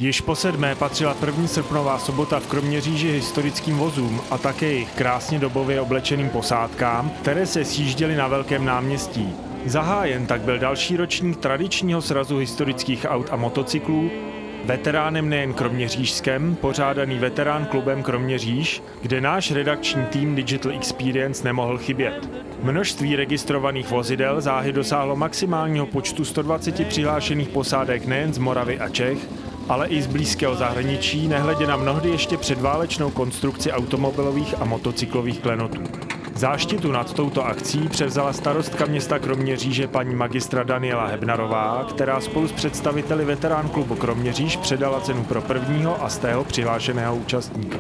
Již po 7. patřila první srpnová sobota v Kroměříži historickým vozům a také jejich krásně dobově oblečeným posádkám, které se sjížděly na Velkém náměstí. Zahájen tak byl další ročník tradičního srazu historických aut a motocyklů, veteránem nejen kroměřížském, pořádaný veterán klubem Kroměříž, kde náš redakční tým Digital Experience nemohl chybět. Množství registrovaných vozidel záhy dosáhlo maximálního počtu 120 přihlášených posádek nejen z Moravy a Čech, ale i z blízkého zahraničí, nehledě na mnohdy ještě předválečnou konstrukci automobilových a motocyklových klenotů. Záštitu nad touto akcí převzala starostka města Kroměříže paní magistra Daniela Hebnarová, která spolu s představiteli veterán klubu Kroměříž předala cenu pro prvního a stého přihlášeného účastníka.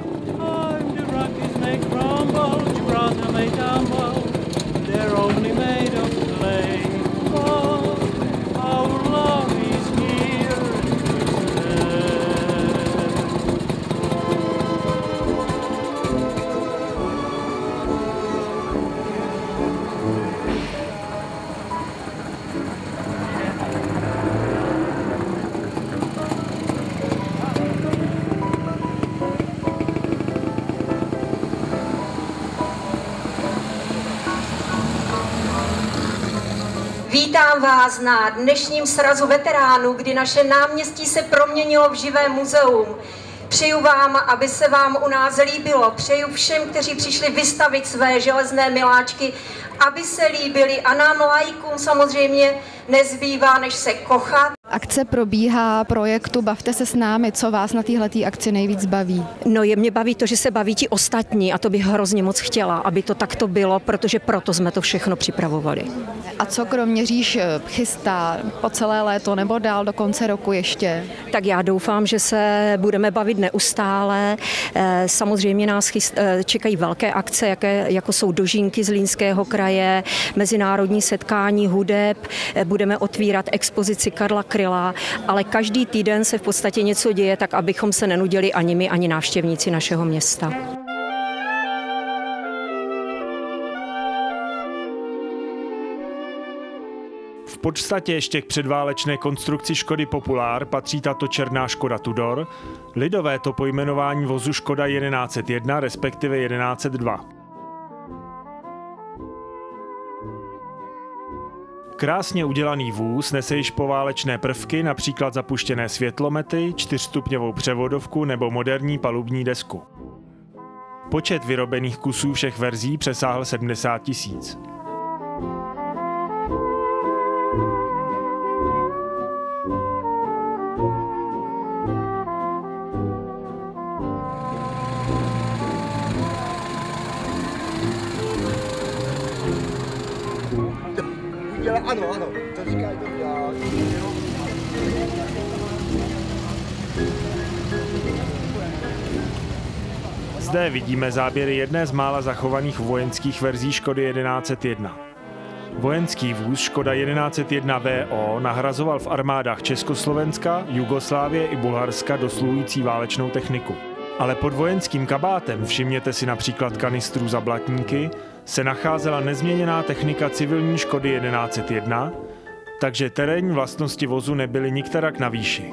Vítám vás na dnešním srazu veteránů, kdy naše náměstí se proměnilo v živé muzeum. Přeju vám, aby se vám u nás líbilo. Přeju všem, kteří přišli vystavit své železné miláčky, aby se líbili, a nám laikům samozřejmě nezbývá, než se kochat. Akce probíhá projektu Bavte se s námi. Co vás na téhletý akci nejvíc baví? No, mě baví to, že se baví ti ostatní, a to bych hrozně moc chtěla, aby to takto bylo, protože proto jsme to všechno připravovali. A co Kroměříž chystá po celé léto nebo dál do konce roku ještě? Tak já doufám, že se budeme bavit neustále. Samozřejmě nás čekají velké akce, jako jsou dožínky z Zlínského kraje, mezinárodní setkání hudeb, budeme otvírat expozici Karla Kryla, ale každý týden se v podstatě něco děje, tak abychom se nenudili ani my, ani návštěvníci našeho města. V podstatě ještě k předválečné konstrukci Škody Popular patří tato černá Škoda Tudor, lidové to pojmenování vozu Škoda 1101, respektive 1102. Krásně udělaný vůz nese již poválečné prvky, například zapuštěné světlomety, 4stupňovou převodovku nebo moderní palubní desku. Počet vyrobených kusů všech verzí přesáhl 70 000. Ano, to říká to já. Zde vidíme záběry jedné z mála zachovaných vojenských verzí Škody 1101. Vojenský vůz Škoda 1101 VO nahrazoval v armádách Československa, Jugoslávie i Bulharska dosluhující válečnou techniku. Ale pod vojenským kabátem, všimněte si například kanistrů za blatníky, se nacházela nezměněná technika civilní Škody 1101, takže terénní vlastnosti vozu nebyly nikterak na výši.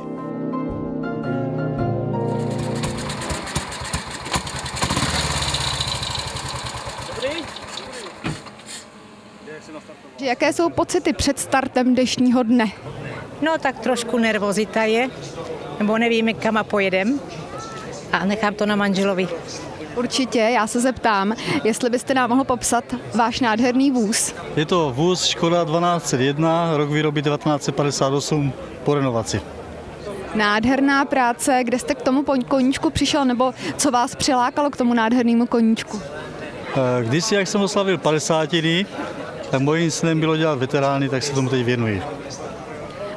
Jaké jsou pocity před startem dnešního dne? No tak trošku nervozita je, nebo nevíme, kam pojedem, a nechám to na manželovi. Určitě, já se zeptám, jestli byste nám mohl popsat váš nádherný vůz. Je to vůz Škoda 1201, rok výroby 1958 po renovaci. Nádherná práce, kde jste k tomu koníčku přišel, nebo co vás přilákalo k tomu nádhernému koníčku? Kdysi, jak jsem oslavil 50, tak mojím snem bylo dělat veterány, tak se tomu teď věnuji.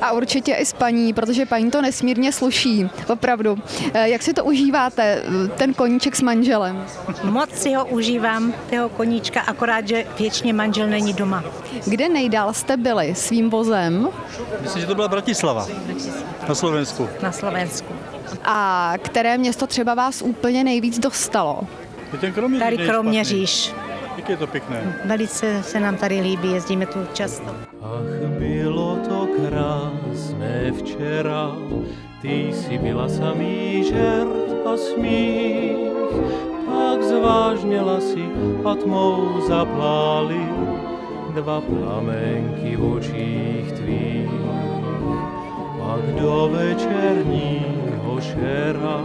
A určitě i s paní, protože paní to nesmírně sluší, opravdu. Jak si to užíváte, ten koníček s manželem? Moc si ho užívám, toho koníčka, akorát, že věčně manžel není doma. Kde nejdál jste byli svým vozem? Myslím, že to byla Bratislava, na Slovensku. Na Slovensku. A které město třeba vás úplně nejvíc dostalo? Je ten Kroměříž. Tady Kroměříž. Jak je to pěkné. Velice se nám tady líbí, jezdíme tu často. Ach, bylo to krásné včera, ty jsi byla samý žert a smích, pak zvážněla si a tmou zapláli dva plamenky v očích tvých. Pak do večerního šera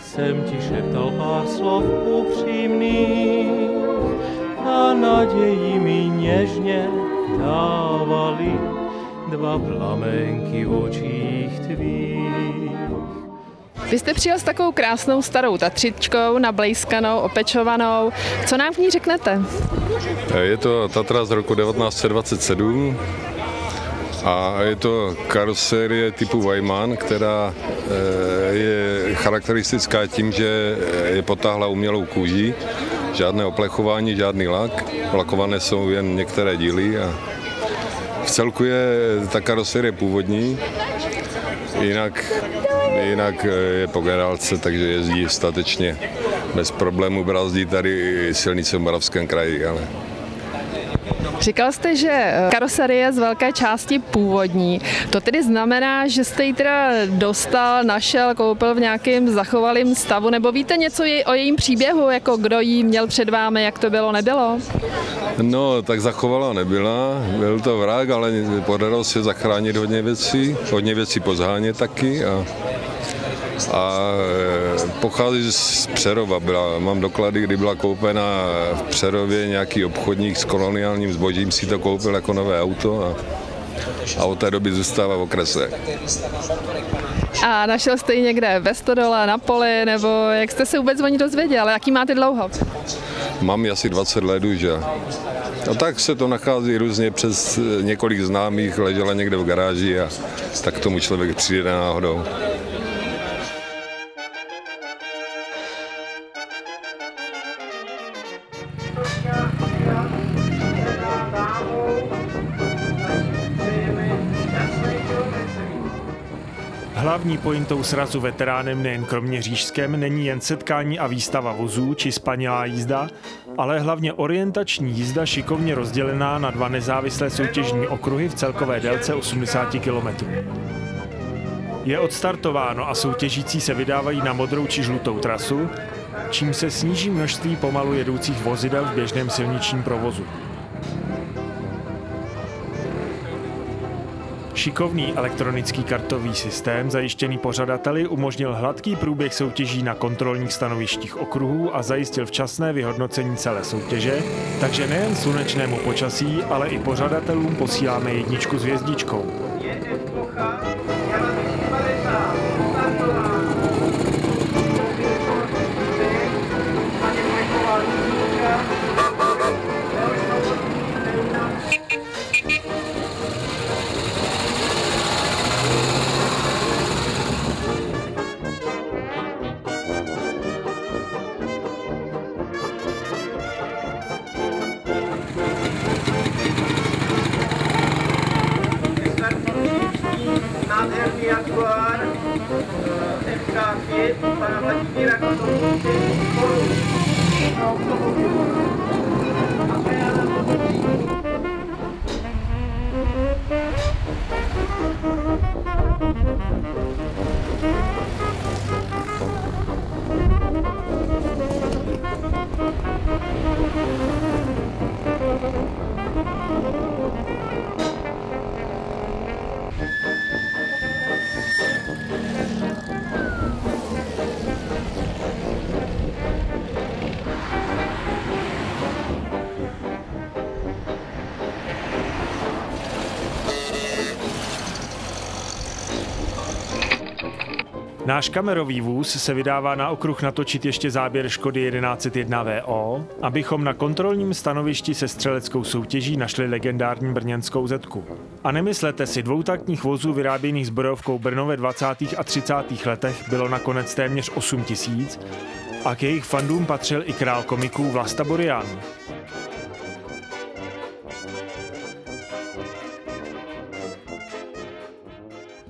jsem ti šeptal pár slov upřímných a naději mi něžně dávali dva plamenky v očích tvých. Vy jste přijel s takovou krásnou starou Tatřičkou, nablejskanou, opečovanou. Co nám v ní řeknete? Je to Tatra z roku 1927 a je to karoserie typu Weimann, která je charakteristická tím, že je potáhla umělou kůží, žádné oplechování, žádný lak, lakované jsou jen některé díly a v celku je ta karoserie původní, jinak je po generálce, takže jezdí statečně bez problémů, brzdí tady silnice v Moravském kraji. Ale... Říkal jste, že karoserie je z velké části původní. To tedy znamená, že jste ji teda dostal, našel, koupil v nějakém zachovalém stavu, nebo víte něco o jejím příběhu, jako kdo ji měl před vámi, jak to bylo, nebylo? No, tak zachovalá nebyla, byl to vrah, ale podařilo se zachránit hodně věcí pozhánět taky a pochází z Přerova. Mám doklady, kdy byla koupena v Přerově, nějaký obchodník s koloniálním zbožím si to koupil jako nové auto a od té doby zůstává v okrese. A našel jste ji někde ve stodole, na poli, nebo jak jste se vůbec o ní dozvěděl? Jaký máte dlouho? Mám ji asi 20 let už. A tak se to nachází různě přes několik známých, ležela někde v garáži a tak k tomu člověk přijde náhodou. Hlavní pointou srazu veteránem nejen kroměřížském není jen setkání a výstava vozů či spanilá jízda, ale hlavně orientační jízda šikovně rozdělená na dva nezávislé soutěžní okruhy v celkové délce 80 km. Je odstartováno a soutěžící se vydávají na modrou či žlutou trasu, čím se sníží množství pomalu jedoucích vozidel v běžném silničním provozu. Šikovný elektronický kartový systém zajištěný pořadateli umožnil hladký průběh soutěží na kontrolních stanovištích okruhů a zajistil včasné vyhodnocení celé soutěže, takže nejen slunečnému počasí, ale i pořadatelům posíláme 1 s hvězdičkou. Nádherný Jaguar FK5 pana Vladimíra Kotovníky. Náš kamerový vůz se vydává na okruh natočit ještě záběr Škody 1101 VO, abychom na kontrolním stanovišti se střeleckou soutěží našli legendární brněnskou Zetku. A nemyslete si, dvoutaktních vozů vyráběných zbrojovkou Brno ve 20. a 30. letech bylo nakonec téměř 8 000 a k jejich fandům patřil i král komiků Vlasta Burian.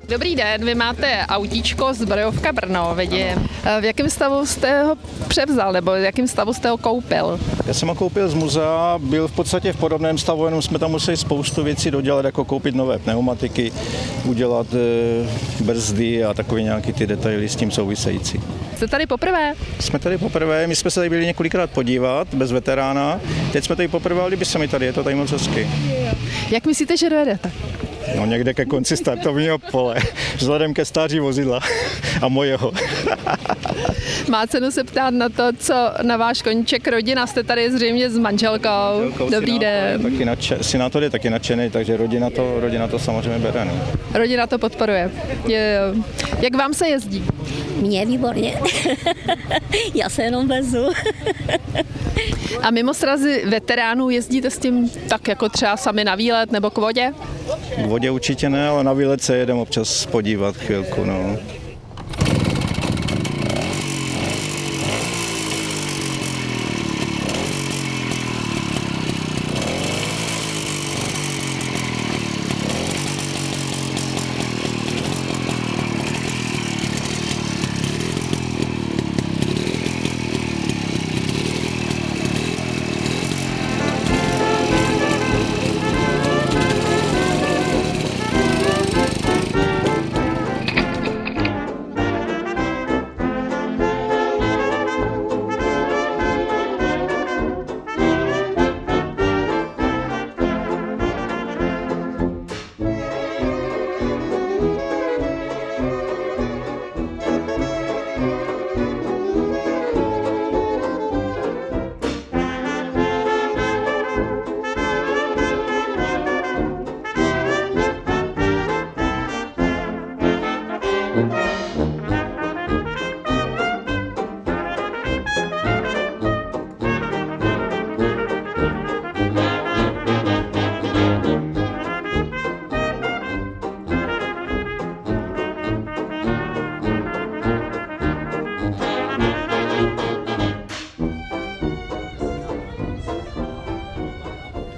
Dobrý den, vy máte autíčko Zbrojovka Brno, vidím. V jakém stavu jste ho převzal, nebo v jakém stavu jste ho koupil? Já jsem ho koupil z muzea, byl v podstatě v podobném stavu, jenom jsme tam museli spoustu věcí dodělat, jako koupit nové pneumatiky, udělat brzdy a takové nějaké ty detaily s tím související. Jste tady poprvé? Jsme tady poprvé, my jsme se tady byli několikrát podívat, bez veterána. Teď jsme tady poprvé, ale líbí se mi tady, je to tady moc hezky. Jak myslíte, že dojedete? No někde ke konci startovního pole, vzhledem ke stáří vozidla a mojeho. Má cenu se ptát na to, co na váš koníček rodina. Jste tady zřejmě s manželkou. Dobrý den. Synátor je taky nadšený, takže rodina to samozřejmě bere. No. Rodina to podporuje. Jak vám se jezdí? Mně výborně. Já se jenom vezu. A mimo srazy veteránů jezdíte s tím tak jako třeba sami na výlet nebo k vodě? K vodě určitě ne, ale na výlet se jedeme občas podívat chvilku. No.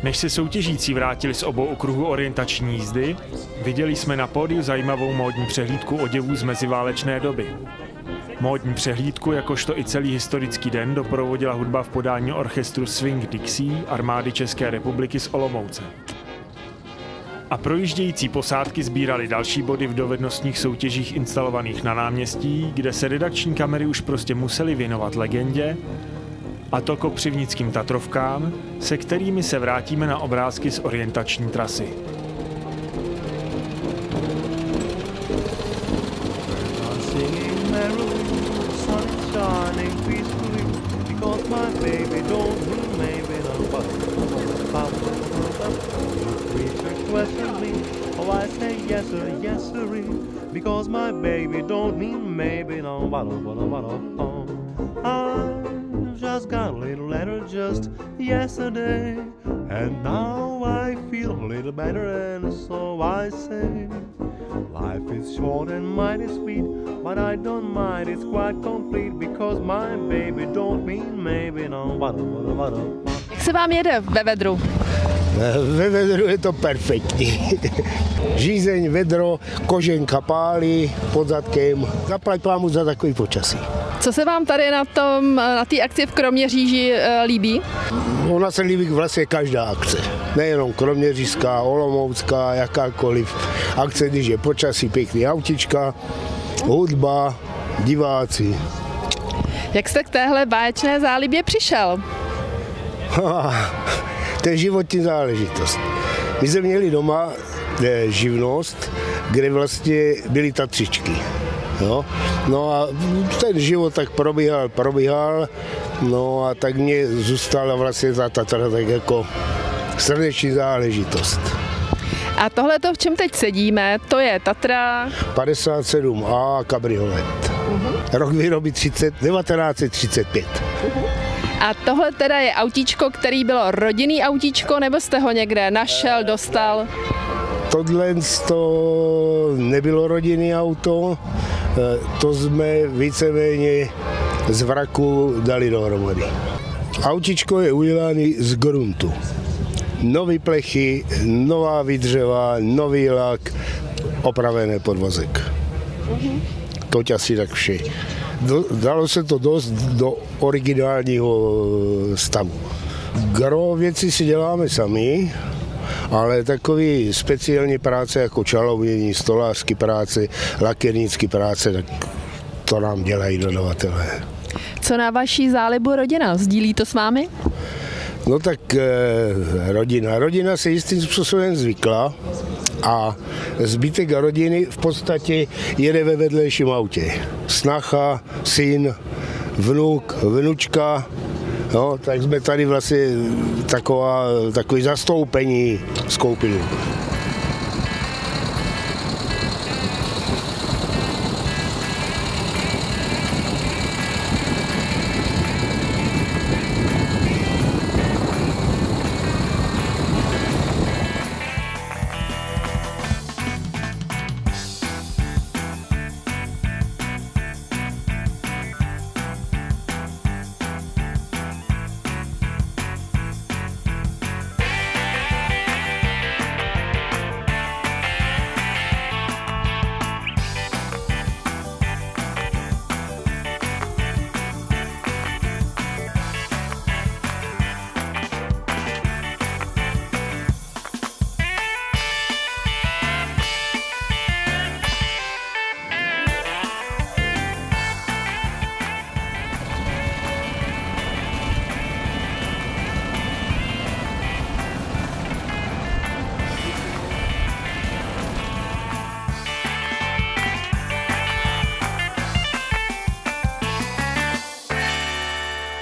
Než se soutěžící vrátili z obou okruhů orientační jízdy, viděli jsme na pódiu zajímavou módní přehlídku oděvů z meziválečné doby. Módní přehlídku, jakožto i celý historický den, doprovodila hudba v podání orchestru Swing Dixie armády České republiky z Olomouce. A projíždějící posádky sbírali další body v dovednostních soutěžích instalovaných na náměstí, kde se redakční kamery už prostě museli věnovat legendě, a to kopřivnickým Tatrovkám, se kterými se vrátíme na obrázky z orientační trasy. Just got a little letter just yesterday, and now I feel a little better, and so I say, life is short and mighty sweet, but I don't mind, it's quite complete, because my baby don't mean maybe, no. Jak se vám jede ve vedru? Ve vedru je to perfektní. Žízeň, vedro, koženka pálí pod zadkem. Zaplať pámu za takový počasí. Co se vám tady na té akci v Kroměříži líbí? Ona se líbí vlastně každá akce. Nejenom kroměřížská, olomoucká, jakákoliv akce, když je počasí, pěkný autička, hudba, diváci. Jak jste k téhle báječné zálibě přišel? To je životní záležitost. My jsme měli doma živnost, kde vlastně byly tatřičky. No a ten život tak probíhal, no a tak mě zůstala vlastně ta Tatra tak jako srdeční záležitost. A tohle, v čem teď sedíme, to je Tatra 57A kabriolet. Rok výroby 1935. A tohle teda je autíčko, který bylo rodinný autíčko, nebo jste ho někde našel, dostal? Tohle to nebylo rodinný auto, to jsme víceméně z vraku dali dohromady. Autíčko je udělané z gruntu. Nový plechy, nová výdřeva, nový lak, opravený podvozek. Toť asi tak vše. Dalo se to dost do originálního stavu. Gro věci si děláme sami, ale takový speciální práce jako čalounění, stolářské práce, lakiernické práce, tak to nám dělají dodavatelé. Co na vaší zálibu rodina? Sdílí to s vámi? No tak rodina se jistým způsobem zvykla a zbytek rodiny v podstatě jede ve vedlejším autě. Snacha, syn, vnuk, vnučka, no, tak jsme tady vlastně takový zastoupení skoupili.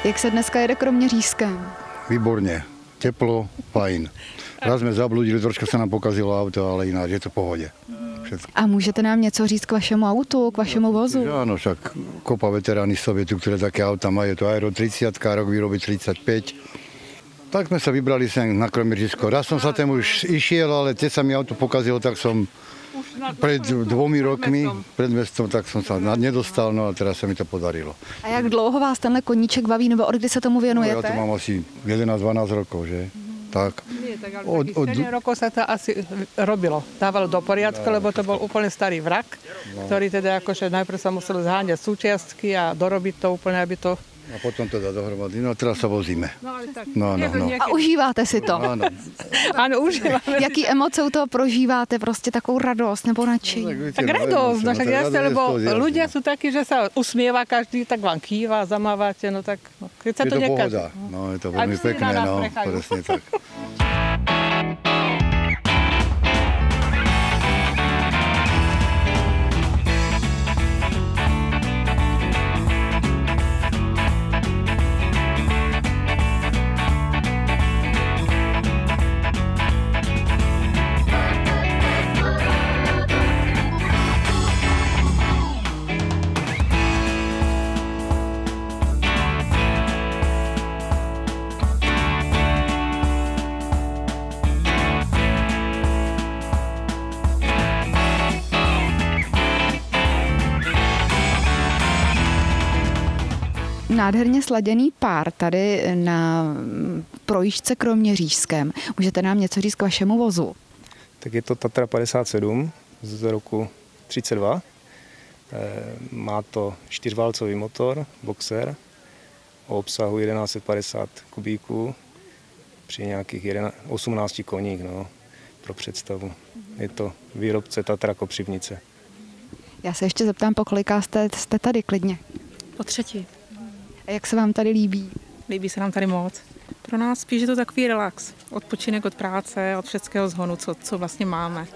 Jak se dneska jede Kroměřížskem? Výborně, teplo, fajn. Raz jsme zabludili, trošku se nám pokazilo auto, ale jinak je to v pohodě. A můžete nám něco říct k vašemu autu, k vašemu vozu? Áno, však kopa veterány Sovietu, které také auta mají, je to Aero 30, rok výroby 35. Tak jsme se vybrali sem na Kroměřížsko. Raz jsem sa tam už išiel, ale teď sa mi auto pokazilo, tak som pred 2 rokmi, pred mestom, tak som sa nedostal, no a teraz sa mi to podarilo. A jak dlouho vás tenhle koníček baví, nebo od kdy se tomu věnujete? No, ja to mám asi 11-12 rokov, že? Tak. Nie, tak ale od 7 rokov sa to asi robilo. Dávalo do poriadku, lebo to bol úplne starý vrak, ktorý teda akože najprv sa musel zháňať súčiastky a dorobiť to úplne, aby to... A potom to dá dohromady, no a teraz sa vozíme. No. A užíváte si to? Áno. Áno, užívame. Jaký emoce u toho prožíváte? Prostě takovou radost nebo nadšení? Tak radosť, no však jasne, lebo ľudia sú takí, že sa usmieva každý, tak vám kýva, zamávate, no tak keď sa to nekazí. Je to pohoda, no je to veľmi pekné, no, presne tak. Nádherně sladěný pár tady na projížďce Kroměřížském. Můžete nám něco říct k vašemu vozu? Tak je to Tatra 57 z roku 32. Má to 4válcový motor, boxer, o obsahu 1150 kubíků při nějakých 18 koních, no, pro představu. Je to výrobce Tatra Kopřivnice. Já se ještě zeptám, po koliká jste tady klidně? Po třetí. A jak se vám tady líbí? Líbí se nám tady moc. Pro nás spíš je to takový relax. Odpočinek od práce, od všetkého zhonu, co vlastně máme.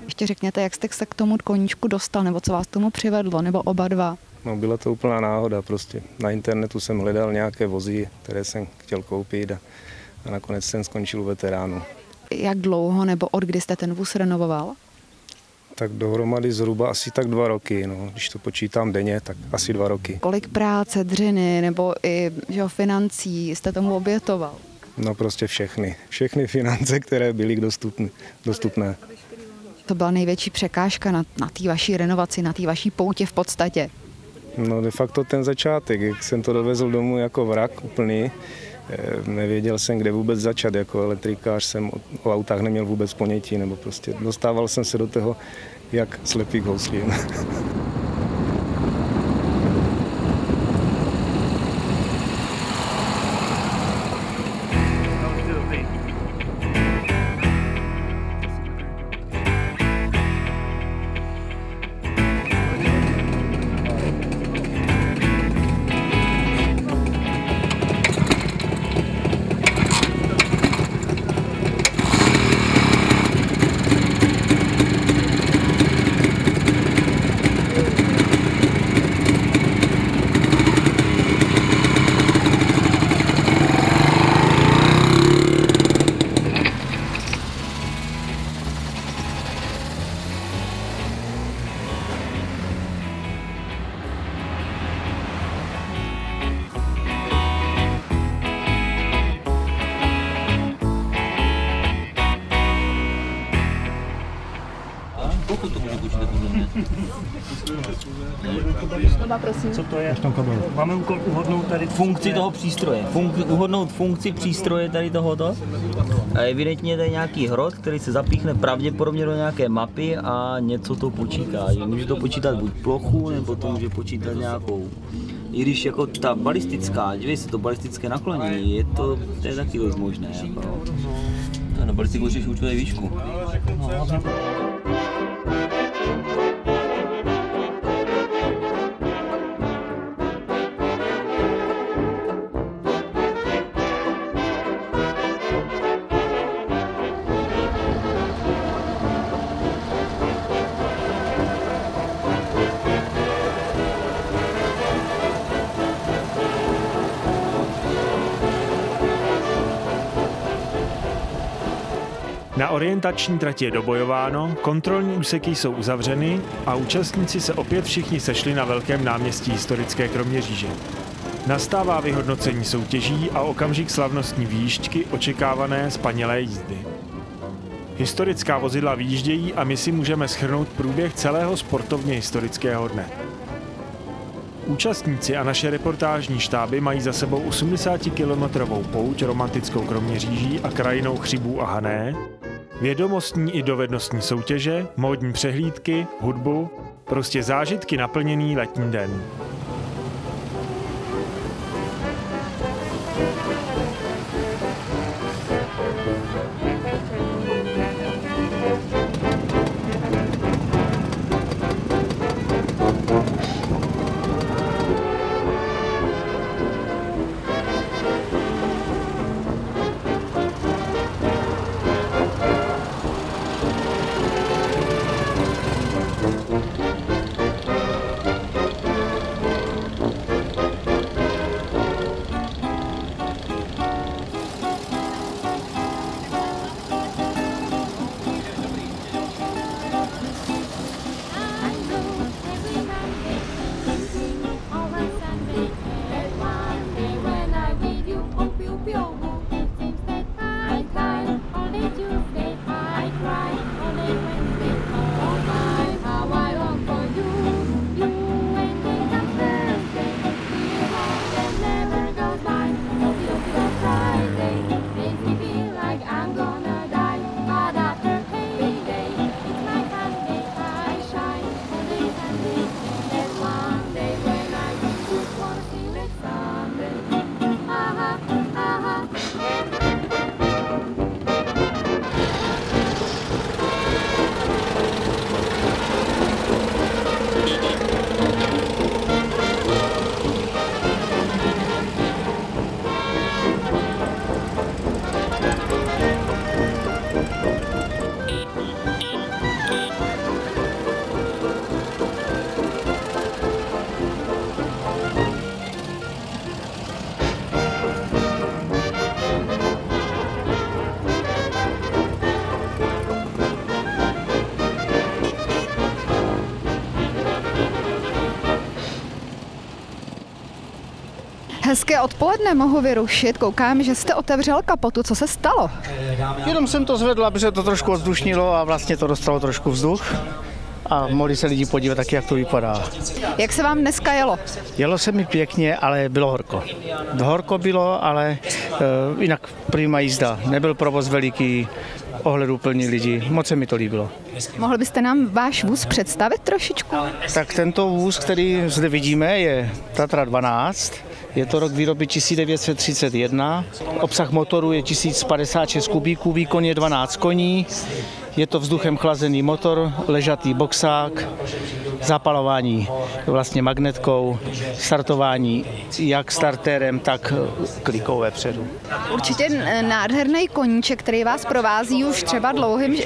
Ještě řekněte, jak jste se k tomu koníčku dostal, nebo co vás k tomu přivedlo, nebo oba dva? No, byla to úplná náhoda prostě. Na internetu jsem hledal nějaké vozy, které jsem chtěl koupit a nakonec jsem skončil u veteránů. Jak dlouho nebo od kdy jste ten vůz renovoval? Tak dohromady zhruba asi tak 2 roky, no. Když to počítám denně, tak asi 2 roky. Kolik práce, dřiny nebo i financí jste tomu obětoval? No prostě všechny finance, které byly dostupné. To byla největší překážka na té vaší renovaci, na té vaší poutě v podstatě? No de facto ten začátek, jak jsem to dovezl domů jako vrak úplný, Nevěděl jsem, kde vůbec začat, jako elektrikář jsem o autách neměl vůbec ponětí, nebo prostě dostával jsem se do toho, jak slepý k houslím. Co to je? Máme úkol uhodnout tady funkci toho přístroje. Uhodnout funkci přístroje tady tohoto. A evidentně je nějaký hrot, který se zapíchne pravděpodobně do nějaké mapy a něco to počítá. Může to počítat buď plochu, nebo to může počítat nějakou. I když jako ta balistická, dívej se, to balistické naklonění, to je taky dost možné. Jako. Na balistiku můžeš určitě výšku. Na orientační trati je dobojováno, kontrolní úseky jsou uzavřeny a účastníci se opět všichni sešli na velkém náměstí historické Kroměříže. Nastává vyhodnocení soutěží a okamžik slavnostní výjížďky očekávané zpanilé jízdy. Historická vozidla vyjíždějí a my si můžeme shrnout průběh celého sportovně historického dne. Účastníci a naše reportážní štáby mají za sebou 80-kilometrovou pouť romantickou Kroměříží a krajinou Chřibů a Hané, vědomostní i dovednostní soutěže, módní přehlídky, hudbu, prostě zážitky naplněný letní den. Hezké odpoledne, mohu vyrušit. Koukám, že jste otevřel kapotu. Co se stalo? Jenom jsem to zvedl, aby se to trošku odzdušnilo a vlastně to dostalo trošku vzduch. a mohli se lidi podívat taky, jak to vypadá. Jak se vám dneska jelo? Jelo se mi pěkně, ale bylo horko. Horko bylo, ale jinak prima jízda. Nebyl provoz veliký, ohleduplní lidi. Moc se mi to líbilo. Mohl byste nám váš vůz představit trošičku? Tak tento vůz, který zde vidíme, je Tatra 12. Je to rok výroby 1931. Obsah motoru je 1056 kubíků, výkon je 12 koní. Je to vzduchem chlazený motor, ležatý boxák, zapalování vlastně magnetkou, startování jak startérem, tak klikou vepředu. Určitě nádherný koníček, který vás provází už třeba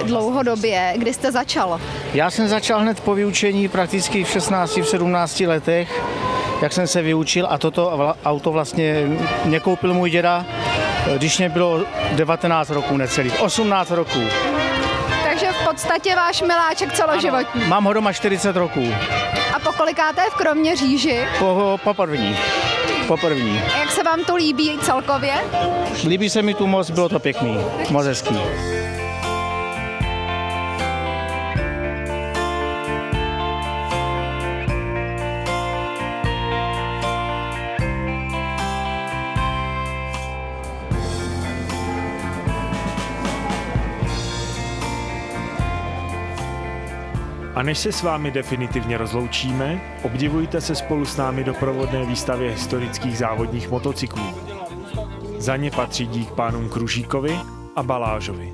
dlouhodobě. Kdy jste začal? Já jsem začal hned po vyučení prakticky v 16, v 17 letech, jak jsem se vyučil, a toto auto vlastně mě koupil můj děda, když mě bylo 19 roků necelých, 18 roků. Takže v podstatě váš miláček celoživotní. Ano, mám ho doma 40 roků. A po kolikáté v Kroměříži? Po první. A jak se vám to líbí celkově? Líbí se mi tu moc, bylo to pěkný, moc hezký. A než se s vámi definitivně rozloučíme, obdivujte se spolu s námi doprovodné výstavě historických závodních motocyklů. Za ně patří dík pánům Kružíkovi a Balážovi.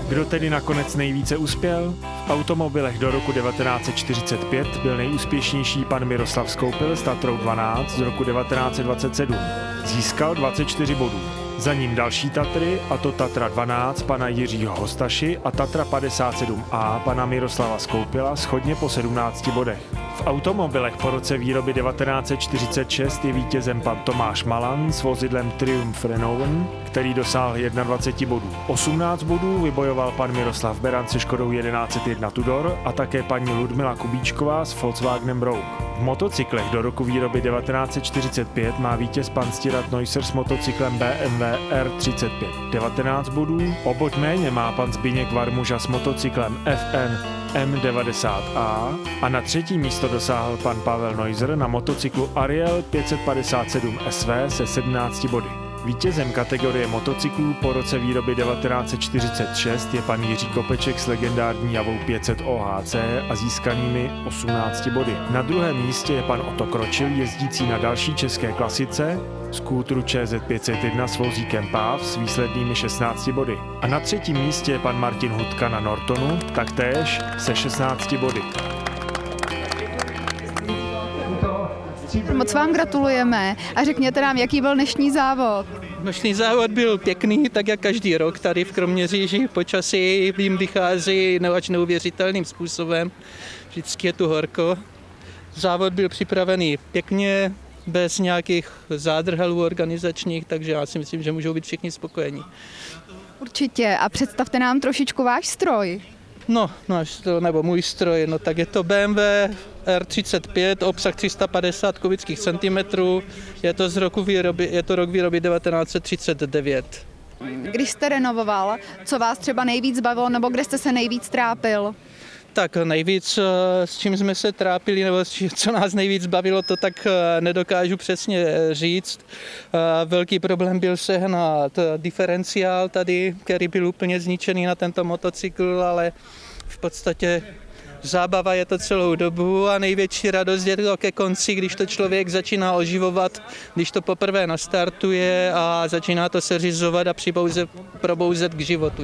Kdo tedy nakonec nejvíce uspěl? V automobilech do roku 1945 byl nejúspěšnější pan Miroslav Skoupil s Tatrou 12 z roku 1927. Získal 24 bodů. Za ním další Tatry, a to Tatra 12 pana Jiřího Hostaši a Tatra 57A pana Miroslava Skoupila shodně po 17 bodech. V automobilech po roce výroby 1946 je vítězem pan Tomáš Malan s vozidlem Triumph Renoven, který dosáhl 21 bodů. 18 bodů vybojoval pan Miroslav Beran se Škodou 1101 Tudor a také paní Ludmila Kubíčková s Volkswagenem Rogue. V motocyklech do roku výroby 1945 má vítěz pan Stirat Neusser s motocyklem BMW R35 19 bodů, o bod méně má pan Zbyněk Varmuža s motocyklem FN M90A a na třetí místo dosáhl pan Pavel Neusser na motocyklu Ariel 557 SV se 17 body. Vítězem kategorie motocyklů po roce výroby 1946 je pan Jiří Kopeček s legendární Javou 500 OHC a získanými 18 body. Na druhém místě je pan Otto Kročil jezdící na další české klasice, skútru ČZ501 s vozíkem PAV s výslednými 16 body. A na třetím místě je pan Martin Hudka na Nortonu, taktéž se 16 body. Moc vám gratulujeme a řekněte nám, jaký byl dnešní závod. Dnešní závod byl pěkný, tak jak každý rok tady v Kroměříži. Počasí jim vychází až neuvěřitelným způsobem. Vždycky je tu horko. Závod byl připravený pěkně, bez nějakých zádrhelů organizačních, takže já si myslím, že můžou být všichni spokojení. Určitě. A představte nám trošičku váš stroj. No, náš stroj, nebo můj stroj, no tak je to BMW R35, obsah 350 kubických centimetrů, je to z roku výroby, je to rok výroby 1939. Když jste renovoval, co vás třeba nejvíc bavilo, nebo kde jste se nejvíc trápil? Tak nejvíc, s čím jsme se trápili, nebo co nás nejvíc bavilo, to tak nedokážu přesně říct. Velký problém byl sehnat diferenciál tady, který byl úplně zničený na tento motocykl, ale v podstatě zábava je to celou dobu a největší radost je to ke konci, když to člověk začíná oživovat, když to poprvé nastartuje a začíná to seřizovat a probouzet k životu.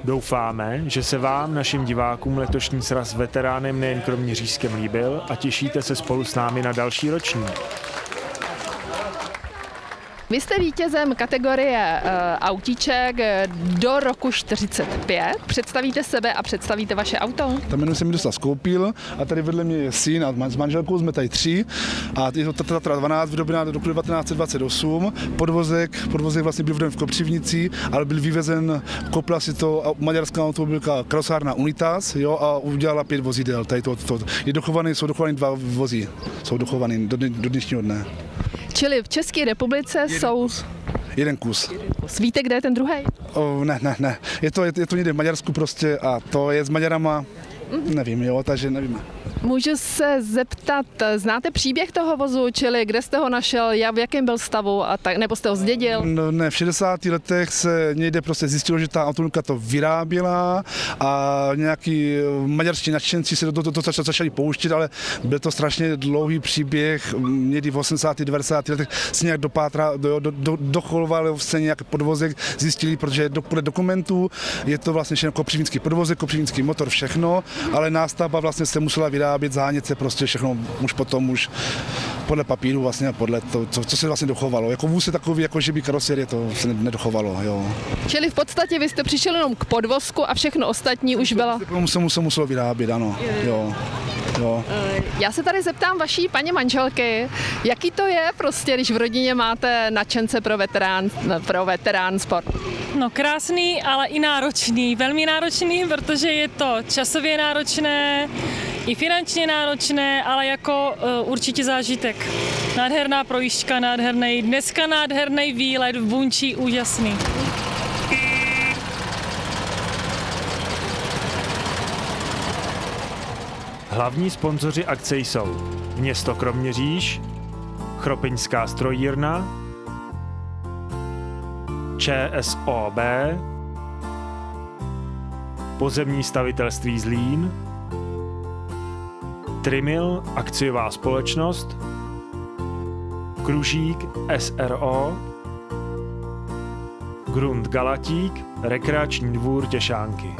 Doufáme, že se vám, našim divákům, letošní sraz veteránem nejen kroměřížském líbil a těšíte se spolu s námi na další ročník. Vy jste vítězem kategorie autíček do roku 45. Představíte sebe a představíte vaše auto? Tam jmenuji se Miroslav Skoupil a tady vedle mě je syn a s manželkou jsme tady 3. A je to Tatra 12, vyrobená do roku 1928. Podvozek vlastně byl v Kopřivnici, ale byl vyvezen, koupila si to maďarská automobilka karosárna Unitas, jo, a udělala 5 vozidel. Tady to. Jsou dochovaný 2 vozy, jsou dochovaný do dnešního dne. Čili v České republice jsou... jeden kus. Víte, kde je ten druhý? Ne. Je to někde v Maďarsku prostě a to je s Maďarama, nevím, jo, takže nevíme. Můžu se zeptat, znáte příběh toho vozu, čili kde jste ho našel, v jakém byl stavu, a tak, nebo jste ho zdědil? No, ne, v 60. letech se někde prostě zjistilo, že ta automobilka to vyráběla a nějaký maďarští nadšenci se do toho začali pouštět, ale byl to strašně dlouhý příběh, někdy v 80. 90. letech se nějak docholovali se nějaký podvozek, zjistili, protože podle dokumentů je to vlastně všechno kopřivnický podvozek, kopřivnický motor, všechno, ale nástavba vlastně se musela vyrábět záněce, prostě všechno už potom podle papíru vlastně a podle toho, co se vlastně dochovalo. Jako vůz je takový, jako že by karoserie to se nedochovalo, jo. Čili v podstatě vy jste přišel jenom k podvozku a všechno ostatní už bylo? Se muselo vyrábět, ano, jo. Já se tady zeptám vaší paní manželky, jaký to je prostě, když v rodině máte nadšence pro veterán sport? No krásný, ale i náročný, velmi náročný, protože je to časově náročné, i finančně náročné, ale jako určitě zážitek. Nádherná projížďka, dneska nádherný výlet v Bunči, úžasný. Hlavní sponzoři akce jsou Město Kroměříž, Chropiňská strojírna, ČSOB, Pozemní stavitelství Zlín, Trimil, akciová společnost, Kružík, SRO, Grunt Galatík, rekreační dvůr Těšánky.